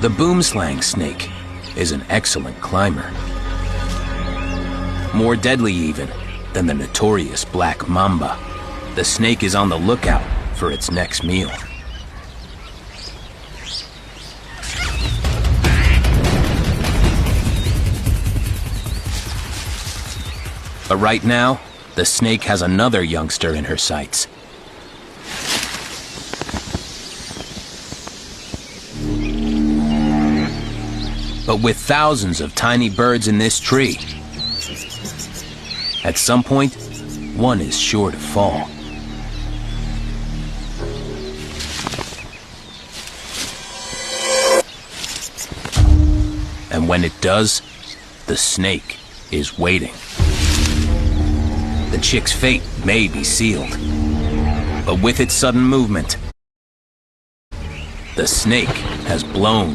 The boomslang snake is an excellent climber. More deadly even than the notorious black mamba, the snake is on the lookout for its next meal. But right now, the snake has another youngster in her sights. But with thousands of tiny birds in this tree, at some point, one is sure to fall. And when it does, the snake is waiting. The chick's fate may be sealed, but with its sudden movement, the snake has blown